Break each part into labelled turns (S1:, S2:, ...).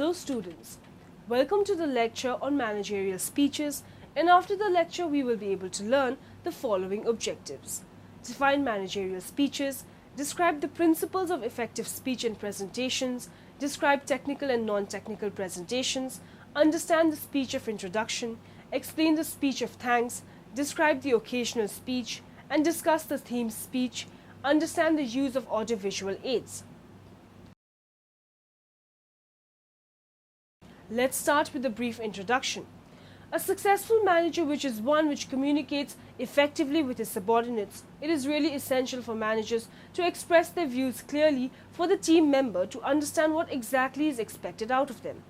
S1: Hello students, welcome to the lecture on managerial speeches, and after the lecture we will be able to learn the following objectives. Define managerial speeches, describe the principles of effective speech and presentations, describe technical and non-technical presentations, understand the speech of introduction, explain the speech of thanks, describe the occasional speech, and discuss the theme speech, understand the use of audiovisual aids. Let's start with a brief introduction. A successful manager, which is one which communicates effectively with his subordinates, it is really essential for managers to express their views clearly for the team member to understand what exactly is expected out of them.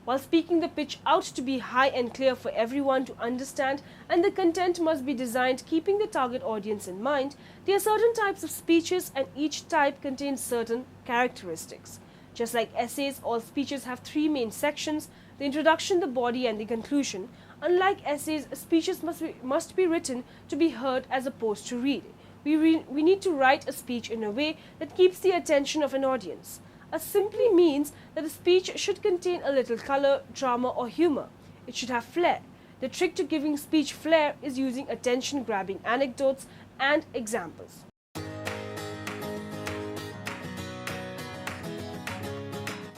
S1: While speaking the pitch out to be high and clear for everyone to understand, and the content must be designed keeping the target audience in mind, there are certain types of speeches and each type contains certain characteristics. Just like essays, all speeches have three main sections: the introduction, the body, and the conclusion. Unlike essays, speeches must be written to be heard as opposed to read. We need to write a speech in a way that keeps the attention of an audience. Simply means that the speech should contain a little color, drama, or humor. It should have flair. The trick to giving speech flair is using attention-grabbing anecdotes and examples.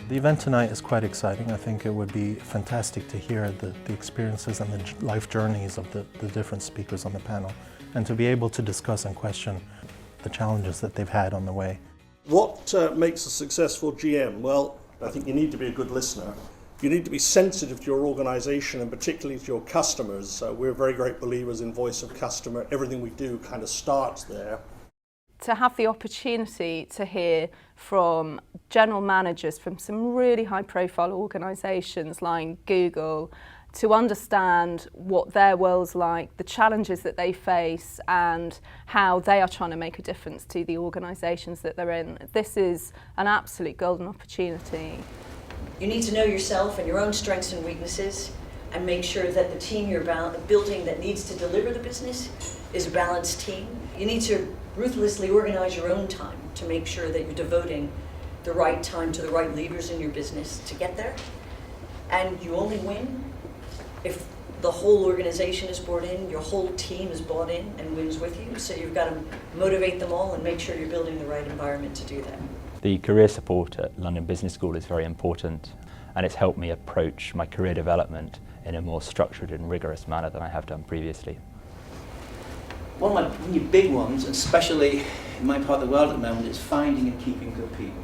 S2: The event tonight is quite exciting. I think it would be fantastic to hear the experiences and the life journeys of the different speakers on the panel, and to be able to discuss and question the challenges that they've had on the way.
S3: What makes a successful GM? Well, I think you need to be a good listener. You need to be sensitive to your organisation and particularly to your customers. We're very great believers in voice of customer. Everything we do kind of starts there.
S4: To have the opportunity to hear from general managers from some really high-profile organisations like Google, to understand what their world's like, the challenges that they face, and how they are trying to make a difference to the organisations that they're in. This is an absolute golden opportunity.
S5: You need to know yourself and your own strengths and weaknesses, and make sure that the team you're building that needs to deliver the business is a balanced team. You need to ruthlessly organize your own time to make sure that you're devoting the right time to the right levers in your business to get there. And you only win if the whole organization is bought in, your whole team is bought in and wins with you. So you've got to motivate them all and make sure you're building the right environment to do that.
S6: The career support at London Business School is very important, and it's helped me approach my career development in a more structured and rigorous manner than I have done previously.
S7: One of my big ones, especially in my part of the world at the moment, is finding and keeping good people.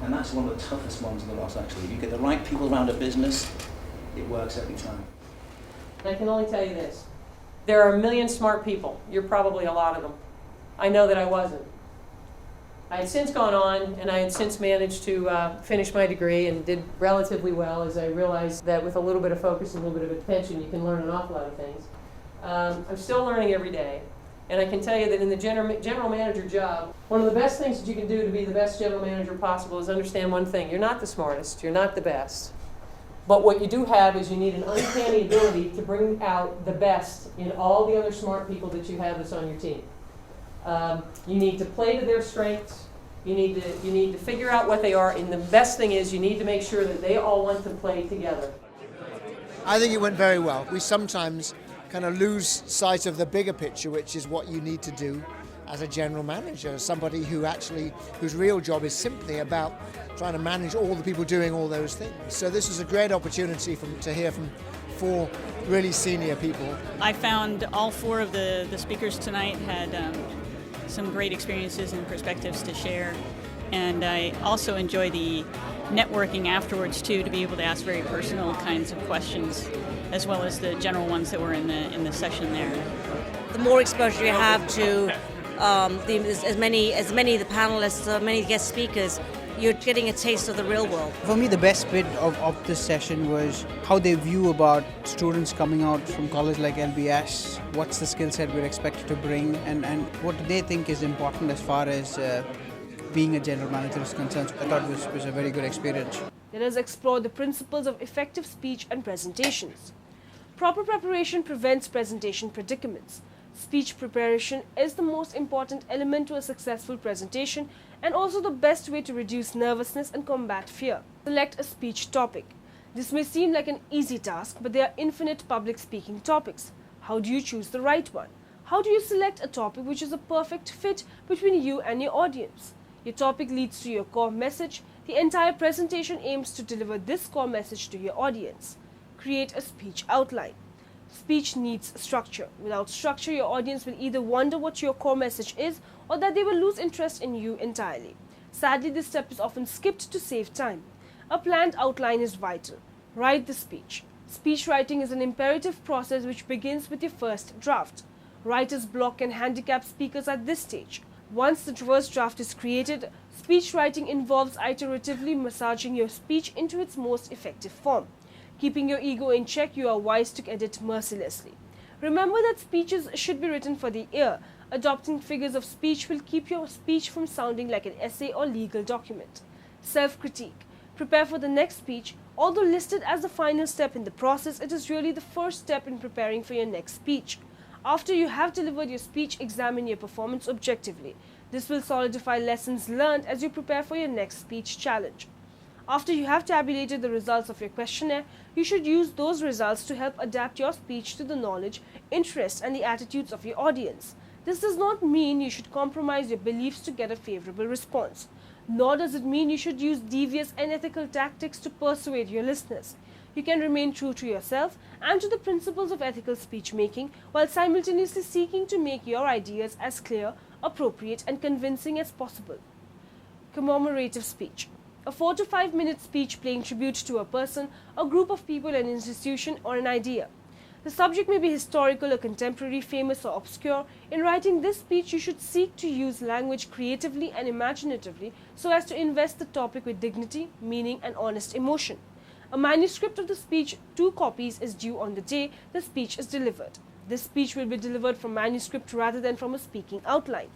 S7: And that's one of the toughest ones in the lot, actually. If you get the right people around a business, it works every time.
S8: I can only tell you this. There are a million smart people. You're probably a lot of them. I know that I wasn't. I had since gone on, and I had since managed to finish my degree and did relatively well, as I realized that with a little bit of focus and a little bit of attention, you can learn an awful lot of things. I'm still learning every day, and I can tell you that in the general manager job, one of the best things that you can do to be the best general manager possible is understand one thing. You're not the smartest, you're not the best. But what you do have is you need an uncanny ability to bring out the best in all the other smart people that you have that's on your team. You need to play to their strengths. You need to figure out what they are, and the best thing is you need to make sure that they all want to play together.
S9: I think it went very well. We sometimes kind of lose sight of the bigger picture, which is what you need to do as a general manager, somebody whose real job is simply about trying to manage all the people doing all those things. So this was a great opportunity to hear from four really senior people.
S10: I found all four of the speakers tonight had some great experiences and perspectives to share, and I also enjoy the networking afterwards too, to be able to ask very personal kinds of questions, as well as the general ones that were in the session there.
S11: The more exposure you have to as many of the panelists, many guest speakers, you're getting a taste of the real world.
S12: For me, the best bit of this session was how they view about students coming out from college like LBS, what's the skill set we're expected to bring, and what do they think is important as far as being a general manager is concerned. I thought it was a very good experience.
S1: Let us explore the principles of effective speech and presentations. Proper preparation prevents presentation predicaments. Speech preparation is the most important element to a successful presentation and also the best way to reduce nervousness and combat fear. Select a speech topic. This may seem like an easy task, but there are infinite public speaking topics. How do you choose the right one? How do you select a topic which is a perfect fit between you and your audience? Your topic leads to your core message. The entire presentation aims to deliver this core message to your audience. Create a speech outline. Speech needs structure. Without structure, your audience will either wonder what your core message is or that they will lose interest in you entirely. Sadly, this step is often skipped to save time. A planned outline is vital. Write the speech. Speech writing is an imperative process which begins with your first draft. Writer's block can handicap speakers at this stage. Once the first draft is created, speech writing involves iteratively massaging your speech into its most effective form. Keeping your ego in check, you are wise to edit mercilessly. Remember that speeches should be written for the ear. Adopting figures of speech will keep your speech from sounding like an essay or legal document. Self-critique. Prepare for the next speech. Although listed as the final step in the process, it is really the first step in preparing for your next speech. After you have delivered your speech, examine your performance objectively. This will solidify lessons learned as you prepare for your next speech challenge. After you have tabulated the results of your questionnaire, you should use those results to help adapt your speech to the knowledge, interests, and the attitudes of your audience. This does not mean you should compromise your beliefs to get a favorable response. Nor does it mean you should use devious and unethical tactics to persuade your listeners. You can remain true to yourself and to the principles of ethical speech making while simultaneously seeking to make your ideas as clear, appropriate, and convincing as possible. Commemorative speech. A 4 to 5 minute speech paying tribute to a person, a group of people, an institution, or an idea. The subject may be historical or contemporary, famous or obscure. In writing this speech, you should seek to use language creatively and imaginatively so as to invest the topic with dignity, meaning, and honest emotion. A manuscript of the speech, 2 copies, is due on the day the speech is delivered. This speech will be delivered from manuscript rather than from a speaking outline.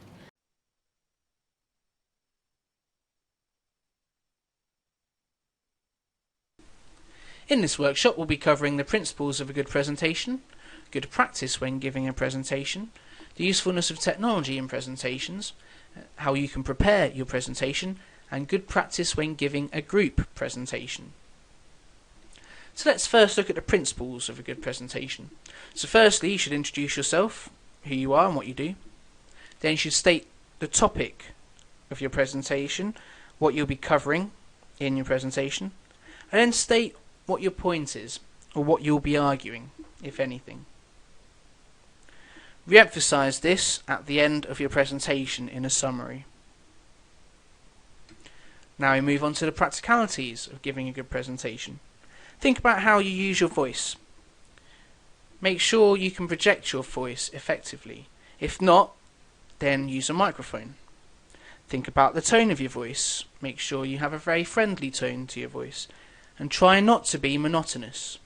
S13: In this workshop, we'll be covering the principles of a good presentation, good practice when giving a presentation, the usefulness of technology in presentations, how you can prepare your presentation, and good practice when giving a group presentation. So let's first look at the principles of a good presentation. So firstly, you should introduce yourself, who you are and what you do. Then you should state the topic of your presentation, what you'll be covering in your presentation, and then state what your point is, or what you'll be arguing, if anything. Re-emphasize this at the end of your presentation in a summary. Now we move on to the practicalities of giving a good presentation. Think about how you use your voice. Make sure you can project your voice effectively. If not, then use a microphone. Think about the tone of your voice. Make sure you have a very friendly tone to your voice. And try not to be monotonous.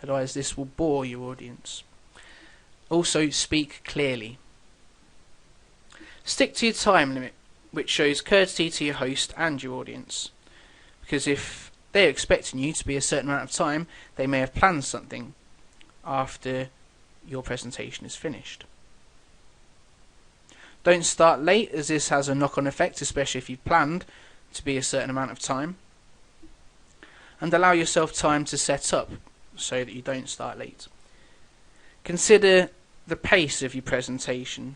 S13: Otherwise this will bore your audience. Also, speak clearly. Stick to your time limit, which shows courtesy to your host and your audience. Because if they're expecting you to be a certain amount of time, they may have planned something after your presentation is finished. Don't start late, as this has a knock-on effect, especially if you've planned to be a certain amount of time. And allow yourself time to set up so that you don't start late. Consider the pace of your presentation,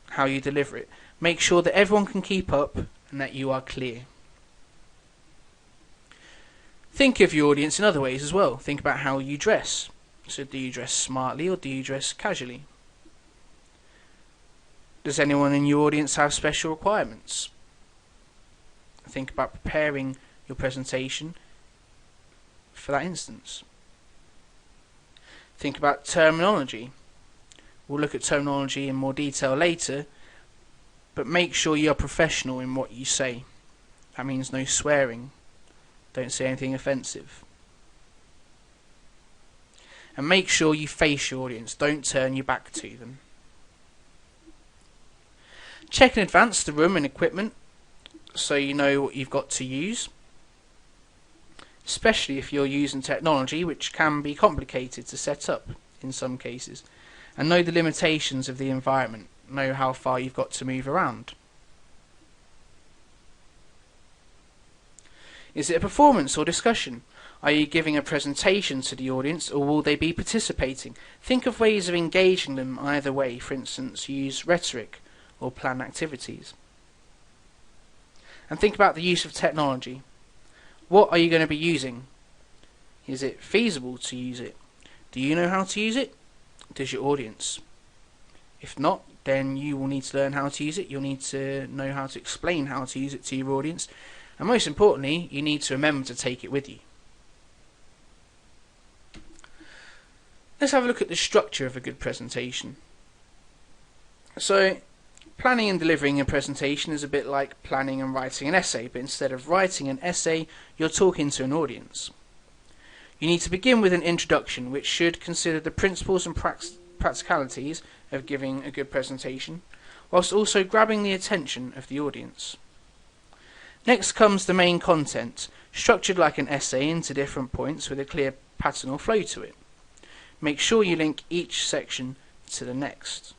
S13: how you deliver it. Make sure that everyone can keep up and that you are clear. Think of your audience in other ways as well. Think about how you dress. So do you dress smartly or do you dress casually? Does anyone in your audience have special requirements? Think about preparing your presentation for that instance. Think about terminology. We'll look at terminology in more detail later, but make sure you are professional in what you say. That means no swearing. Don't say anything offensive. And make sure you face your audience. Don't turn your back to them. Check in advance the room and equipment so you know what you've got to use. Especially if you're using technology, which can be complicated to set up in some cases. and know the limitations of the environment, know how far you've got to move around. Is it a performance or discussion? Are you giving a presentation to the audience, or will they be participating? Think of ways of engaging them either way. For instance, use rhetoric or plan activities. And think about the use of technology. What are you going to be using? Is it feasible to use it? Do you know how to use it? Does your audience? If not, then you will need to learn how to use it. You'll need to know how to explain how to use it to your audience. And most importantly, you need to remember to take it with you. Let's have a look at the structure of a good presentation. So, planning and delivering a presentation is a bit like planning and writing an essay, but instead of writing an essay, you're talking to an audience. You need to begin with an introduction, which should consider the principles and practicalities of giving a good presentation, whilst also grabbing the attention of the audience. Next comes the main content, structured like an essay into different points with a clear pattern or flow to it. Make sure you link each section to the next.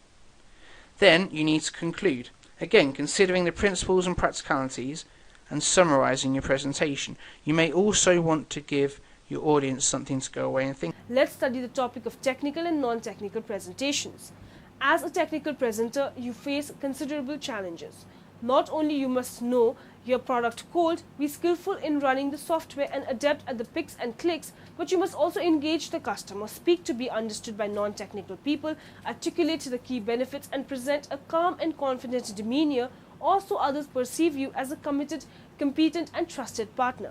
S13: Then you need to conclude, again considering the principles and practicalities and summarising your presentation. You may also want to give your audience something to go away and think.
S1: Let's study the topic of technical and non-technical presentations. As a technical presenter, you face considerable challenges. Not only you must know your product cold, be skillful in running the software and adept at the picks and clicks, but you must also engage the customer, speak to be understood by non-technical people, articulate the key benefits and present a calm and confident demeanor, also others perceive you as a committed, competent and trusted partner.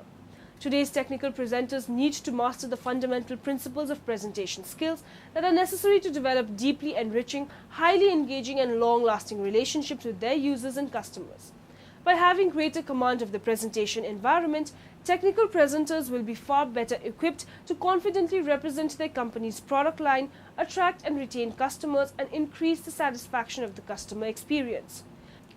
S1: Today's technical presenters need to master the fundamental principles of presentation skills that are necessary to develop deeply enriching, highly engaging and long-lasting relationships with their users and customers. By having greater command of the presentation environment, technical presenters will be far better equipped to confidently represent their company's product line, attract and retain customers, and increase the satisfaction of the customer experience.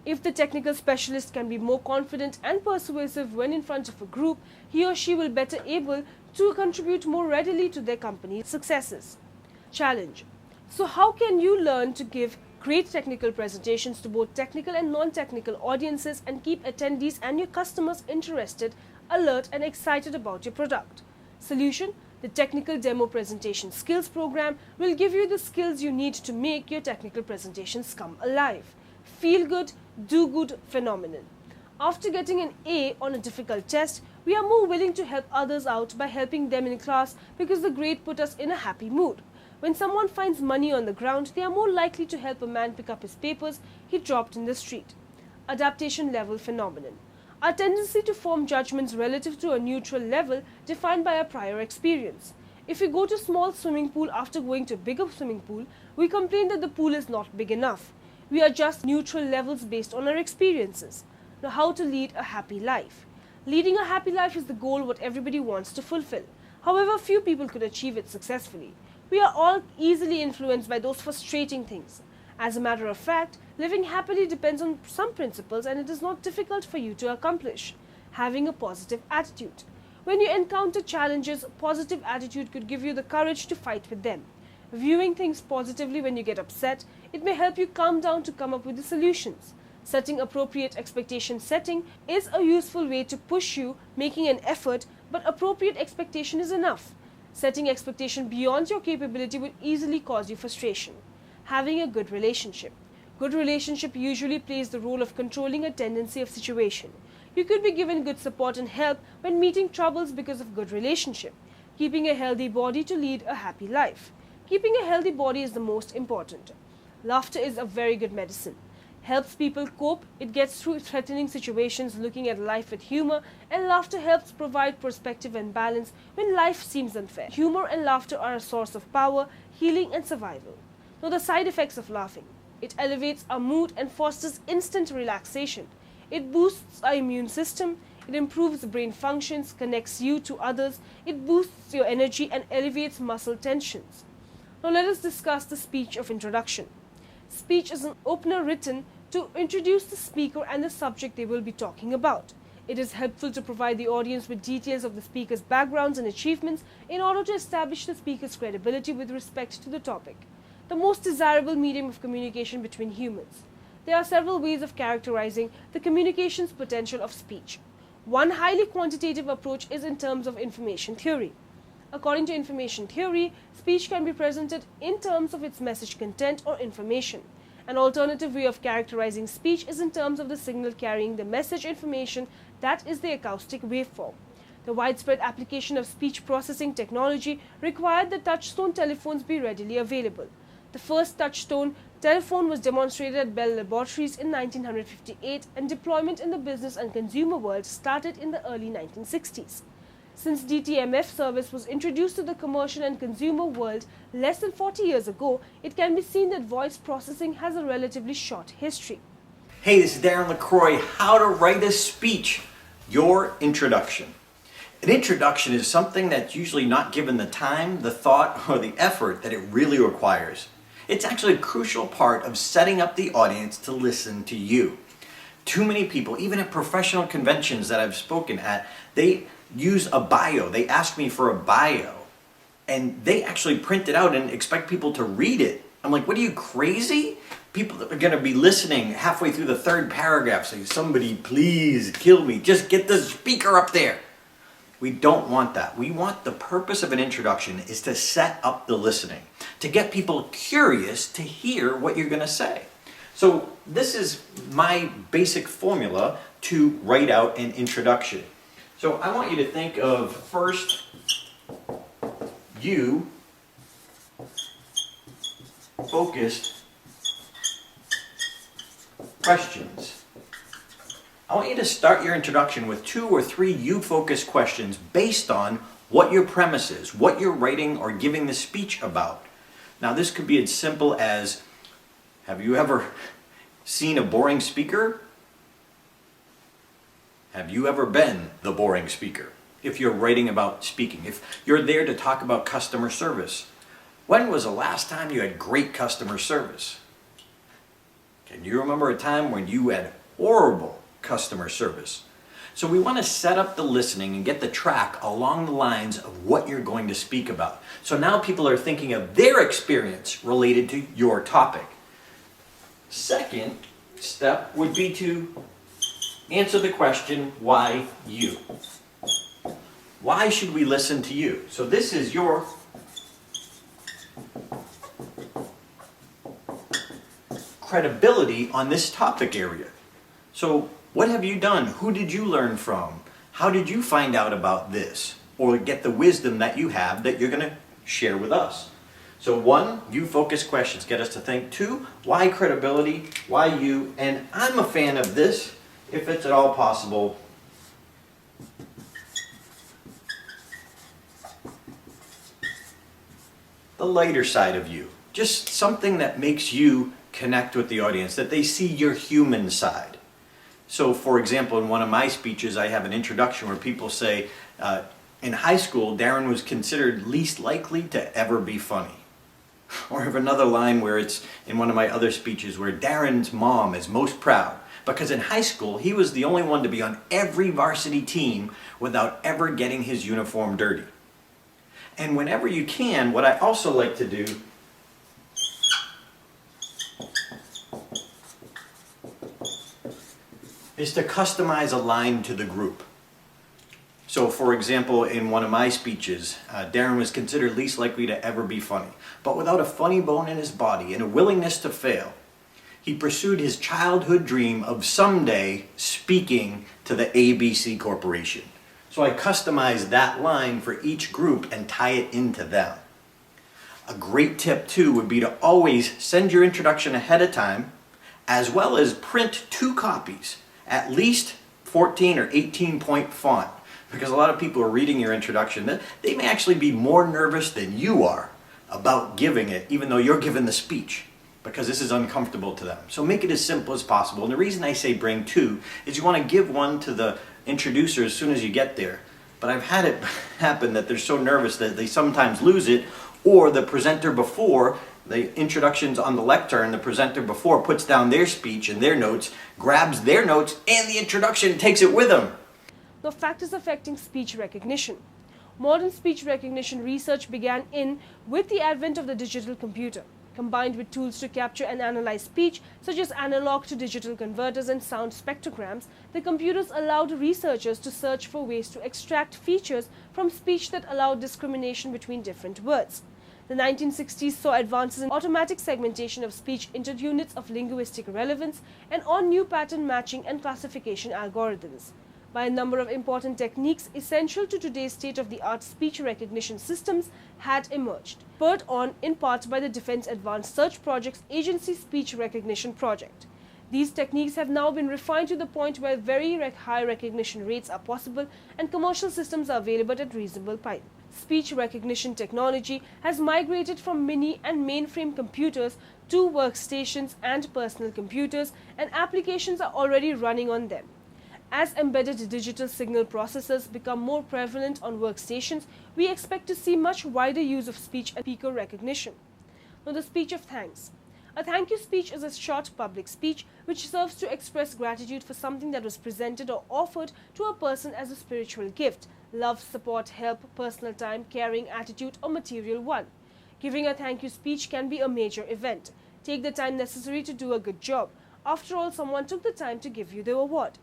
S1: If the technical specialist can be more confident and persuasive when in front of a group, he or she will be better able to contribute more readily to their company's successes. Challenge. So how can you learn to give great technical presentations to both technical and non-technical audiences and keep attendees and your customers interested, alert and excited about your product? Solution. The Technical Demo Presentation Skills Program will give you the skills you need to make your technical presentations come alive. Feel good, do good phenomenon. After getting an A on a difficult test, we are more willing to help others out by helping them in class because the grade put us in a happy mood. When someone finds money on the ground, they are more likely to help a man pick up his papers he dropped in the street. Adaptation level phenomenon. Our tendency to form judgments relative to a neutral level defined by our prior experience. If we go to a small swimming pool after going to a bigger swimming pool, we complain that the pool is not big enough. We adjust neutral levels based on our experiences. Now, how to lead a happy life. Leading a happy life is the goal what everybody wants to fulfill. However, few people could achieve it successfully. We are all easily influenced by those frustrating things. As a matter of fact, living happily depends on some principles and it is not difficult for you to accomplish. Having a positive attitude. When you encounter challenges, a positive attitude could give you the courage to fight with them. Viewing things positively when you get upset, it may help you calm down to come up with the solutions. Setting appropriate expectation setting is a useful way to push you, making an effort, but appropriate expectation is enough. Setting expectation beyond your capability would easily cause you frustration. Having a good relationship. Good relationship usually plays the role of controlling a tendency of situation. You could be given good support and help when meeting troubles because of good relationship. Keeping a healthy body to lead a happy life. Keeping a healthy body is the most important. Laughter is a very good medicine. Helps people cope, it gets through threatening situations looking at life with humor, and laughter helps provide perspective and balance when life seems unfair. Humor and laughter are a source of power, healing and survival. Now the side effects of laughing. It elevates our mood and fosters instant relaxation. It boosts our immune system, it improves brain functions, connects you to others, it boosts your energy and elevates muscle tensions. Now let us discuss the speech of introduction. Speech is an opener written to introduce the speaker and the subject they will be talking about. It is helpful to provide the audience with details of the speaker's backgrounds and achievements in order to establish the speaker's credibility with respect to the topic. the most desirable medium of communication between humans. There are several ways of characterizing the communications potential of speech. One highly quantitative approach is in terms of information theory. According to information theory, speech can be presented in terms of its message content or information. An alternative way of characterizing speech is in terms of the signal carrying the message information, that is the acoustic waveform. The widespread application of speech processing technology required that touchstone telephones be readily available. The first touchstone telephone was demonstrated at Bell Laboratories in 1958, and deployment in the business and consumer world started in the early 1960s. Since DTMF service was introduced to the commercial and consumer world less than 40 years ago, it can be seen that voice processing has a relatively short history.
S14: Hey, this is Darren LaCroix. How to write a speech. Your introduction. An introduction is something that's usually not given the time, the thought, or the effort that it really requires. It's actually a crucial part of setting up the audience to listen to you. Too many people, even at professional conventions that I've spoken at, they use a bio. They ask me for a bio, and they actually print it out and expect people to read it. I'm like, what are you, crazy? People are going to be listening halfway through the third paragraph saying, somebody please kill me, just get the speaker up there. We don't want that. We want the purpose of an introduction is to set up the listening, to get people curious to hear what you're going to say. So this is my basic formula to write out an introduction. So I want you to think of first you focused questions. I want you to start your introduction with 2 or 3 you-focused questions based on what your premise is, what you're writing or giving the speech about. Now this could be as simple as, have you ever seen a boring speaker? Have you ever been the boring speaker? If you're writing about speaking, if you're there to talk about customer service, when was the last time you had great customer service? Can you remember a time when you had horrible customer service? So we want to set up the listening and get the track along the lines of what you're going to speak about. So now people are thinking of their experience related to your topic. Second step would be to answer the question, why you? Why should we listen to you? So this is your credibility on this topic area. So what have you done? Who did you learn from? How did you find out about this? Or get the wisdom that you have that you're going to share with us. So 1, you focus questions, get us to think. 2, why credibility? Why you? And I'm a fan of this, if it's at all possible. The lighter side of you. Just something that makes you connect with the audience, that they see your human side. So for example, in one of my speeches, I have an introduction where people say, in high school, Darren was considered least likely to ever be funny. Or I have another line where it's in one of my other speeches where Darren's mom is most proud because in high school, he was the only one to be on every varsity team without ever getting his uniform dirty. And whenever you can, what I also like to do is to customize a line to the group. So for example, in one of my speeches, Darren was considered least likely to ever be funny. But without a funny bone in his body and a willingness to fail, he pursued his childhood dream of someday speaking to the ABC Corporation. So I customized that line for each group and tie it into them. A great tip too would be to always send your introduction ahead of time, as well as print 2 copies, at least 14 or 18 point font. Because a lot of people are reading your introduction, they may actually be more nervous than you are about giving it, even though you're giving the speech, because this is uncomfortable to them. So make it as simple as possible. And the reason I say bring 2 is you want to give one to the introducer as soon as you get there. But I've had it happen that they're so nervous that they sometimes lose it, or the presenter before, the introduction's on the lectern, the presenter before puts down their speech and their notes, grabs their notes and the introduction and takes it with them.
S1: Now, factors affecting speech recognition. Modern speech recognition research began with the advent of the digital computer. Combined with tools to capture and analyze speech, such as analog to digital converters and sound spectrograms, the computers allowed researchers to search for ways to extract features from speech that allowed discrimination between different words. The 1960s saw advances in automatic segmentation of speech into units of linguistic relevance and on new pattern matching and classification algorithms. By a number of important techniques essential to today's state-of-the-art speech recognition systems had emerged, spurred on in part by the Defense Advanced Search Project's Agency Speech Recognition Project. These techniques have now been refined to the point where very high recognition rates are possible and commercial systems are available at reasonable price. Speech recognition technology has migrated from mini and mainframe computers to workstations and personal computers, and applications are already running on them. As embedded digital signal processors become more prevalent on workstations, we expect to see much wider use of speech and speaker recognition. Now, the speech of thanks. A thank you speech is a short public speech which serves to express gratitude for something that was presented or offered to a person as a spiritual gift, love, support, help, personal time, caring, attitude, or material one. Giving a thank you speech can be a major event. Take the time necessary to do a good job. After all, someone took the time to give you the award.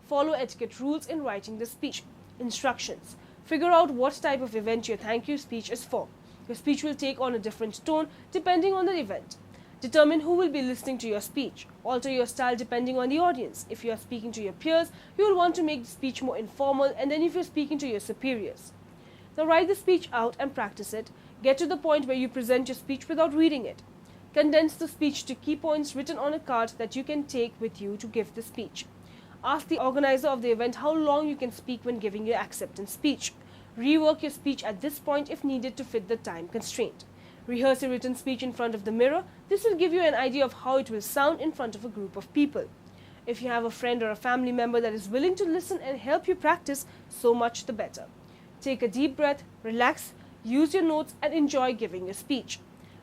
S1: Follow etiquette rules in writing the speech. Instructions. Figure out what type of event your thank you speech is for. Your speech will take on a different tone depending on the event. Determine who will be listening to your speech. Alter your style depending on the audience. If you are speaking to your peers, you will want to make the speech more informal, and then if you are speaking to your superiors. Now write the speech out and practice it. Get to the point where you present your speech without reading it. Condense the speech to key points written on a card that you can take with you to give the speech. Ask the organizer of the event how long you can speak when giving your acceptance speech. Rework your speech at this point if needed to fit the time constraint. Rehearse a written speech in front of the mirror. This will give you an idea of how it will sound in front of a group of people. If you have a friend or a family member that is willing to listen and help you practice, so much the better. Take a deep breath, relax, use your notes, and enjoy giving your speech.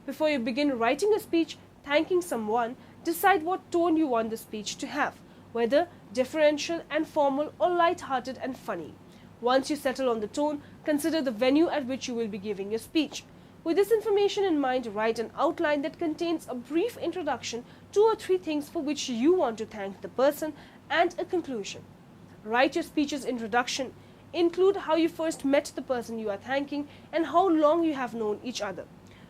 S1: Before you begin writing a speech, thanking someone, decide what tone you want the speech to have, whether deferential and formal or light-hearted and funny. Once you settle on the tone, consider the venue at which you will be giving your speech. With this information in mind, write an outline that contains a brief introduction, 2 or 3 things for which you want to thank the person, and a conclusion. Write your speech's introduction. Include how you first met the person you are thanking and how long you have known each other.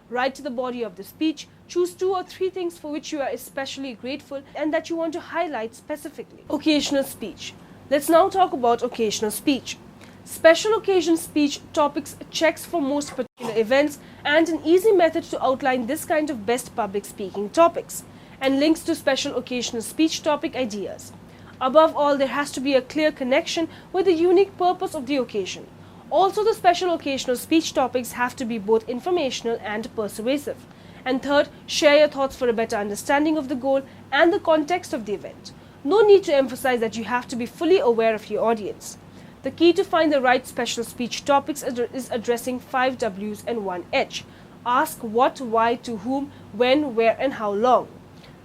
S1: Write to the body of the speech. Choose 2 or 3 things for which you are especially grateful and that you want to highlight specifically. Occasional speech. Let's now talk about occasional speech. Special occasion speech topics checks for most particular events and an easy method to outline this kind of best public speaking topics, and links to special occasional speech topic ideas. Above all, there has to be a clear connection with the unique purpose of the occasion. Also, the special occasional speech topics have to be both informational and persuasive. And third, share your thoughts for a better understanding of the goal and the context of the event. No need to emphasize that you have to be fully aware of your audience. The key to find the right special speech topics is addressing 5 W's and 1 H. Ask what, why, to whom, when, where, and how long.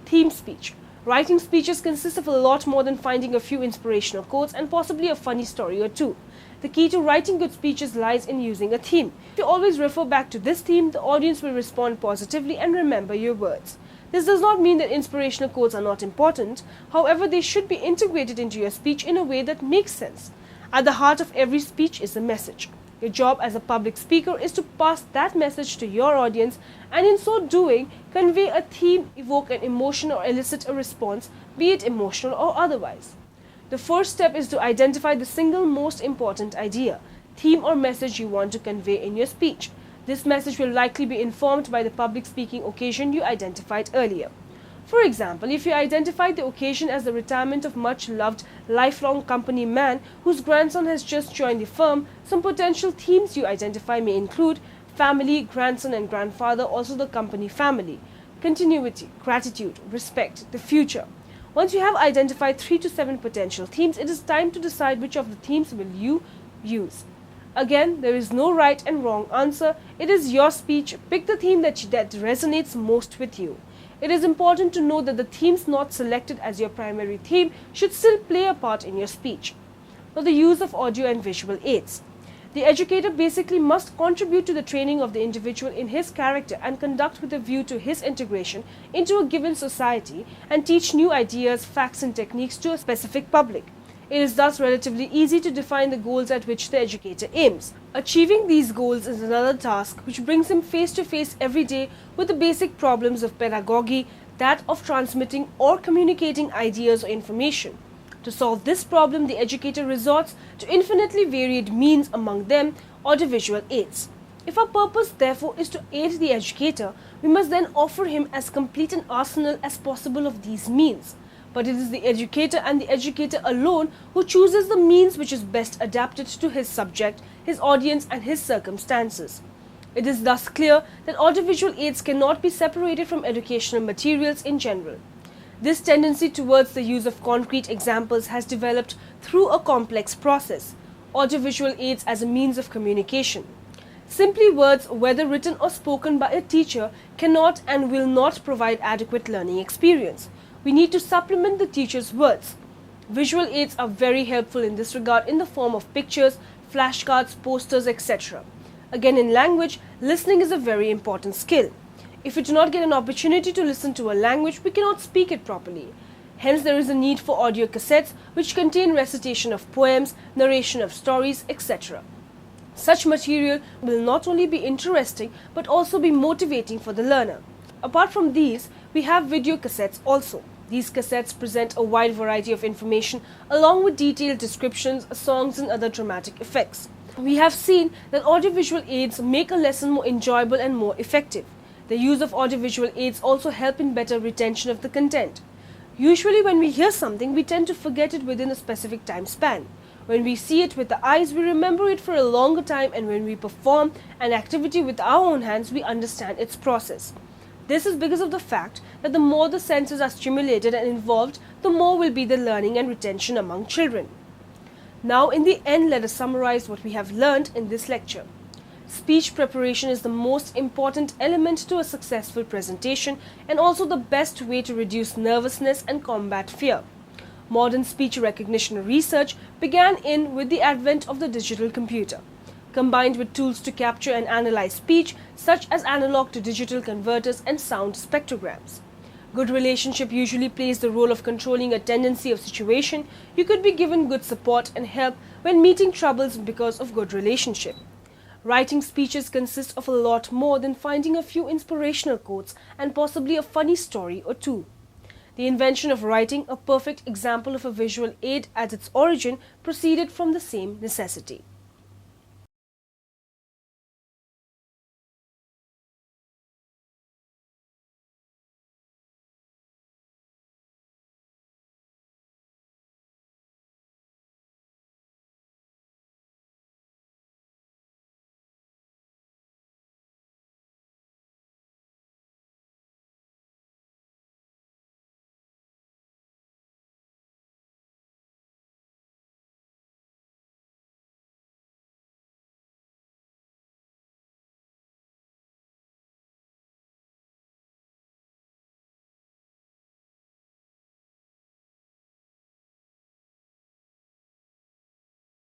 S1: Theme speech. Writing speeches consists of a lot more than finding a few inspirational quotes and possibly a funny story or 2. The key to writing good speeches lies in using a theme. If you always refer back to this theme, the audience will respond positively and remember your words. This does not mean that inspirational quotes are not important. However, they should be integrated into your speech in a way that makes sense. At the heart of every speech is a message. Your job as a public speaker is to pass that message to your audience, and in so doing, convey a theme, evoke an emotion, or elicit a response, be it emotional or otherwise. The first step is to identify the single most important idea, theme, or message you want to convey in your speech. This message will likely be informed by the public speaking occasion you identified earlier. For example, if you identified the occasion as the retirement of much-loved, lifelong company man whose grandson has just joined the firm, some potential themes you identify may include family, grandson and grandfather, also the company family, continuity, gratitude, respect, the future. Once you have identified 3 to 7 potential themes, it is time to decide which of the themes will you use. Again, there is no right and wrong answer. It is your speech. Pick the theme that resonates most with you. It is important to know that the themes not selected as your primary theme should still play a part in your speech. Now, the use of audio and visual aids. The educator basically must contribute to the training of the individual in his character and conduct with a view to his integration into a given society and teach new ideas, facts and techniques to a specific public. It is thus relatively easy to define the goals at which the educator aims. Achieving these goals is another task which brings him face to face every day with the basic problems of pedagogy, that of transmitting or communicating ideas or information. To solve this problem, the educator resorts to infinitely varied means, among them audiovisual aids. If our purpose therefore is to aid the educator, we must then offer him as complete an arsenal as possible of these means. But it is the educator and the educator alone who chooses the means which is best adapted to his subject, his audience and his circumstances. It is thus clear that audiovisual aids cannot be separated from educational materials in general. This tendency towards the use of concrete examples has developed through a complex process, audiovisual aids as a means of communication. Simply words, whether written or spoken by a teacher, cannot and will not provide adequate learning experience. We need to supplement the teacher's words. Visual aids are very helpful in this regard in the form of pictures, flashcards, posters, etc. Again, in language, listening is a very important skill. If we do not get an opportunity to listen to a language, we cannot speak it properly. Hence, there is a need for audio cassettes which contain recitation of poems, narration of stories, etc. Such material will not only be interesting but also be motivating for the learner. Apart from these, we have video cassettes also. These cassettes present a wide variety of information along with detailed descriptions, songs and other dramatic effects. We have seen that audiovisual aids make a lesson more enjoyable and more effective. The use of audiovisual aids also help in better retention of the content. Usually when we hear something, we tend to forget it within a specific time span. When we see it with the eyes, we remember it for a longer time, and when we perform an activity with our own hands, we understand its process. This is because of the fact that the more the senses are stimulated and involved, the more will be the learning and retention among children. Now, in the end, let us summarize what we have learned in this lecture. Speech preparation is the most important element to a successful presentation and also the best way to reduce nervousness and combat fear. Modern speech recognition research began with the advent of the digital computer. Combined with tools to capture and analyze speech, such as analog to digital converters and sound spectrograms. Good relationship usually plays the role of controlling a tendency of situation. You could be given good support and help when meeting troubles because of good relationship. Writing speeches consists of a lot more than finding a few inspirational quotes and possibly a funny story or two. The invention of writing, a perfect example of a visual aid at its origin, proceeded from the same necessity.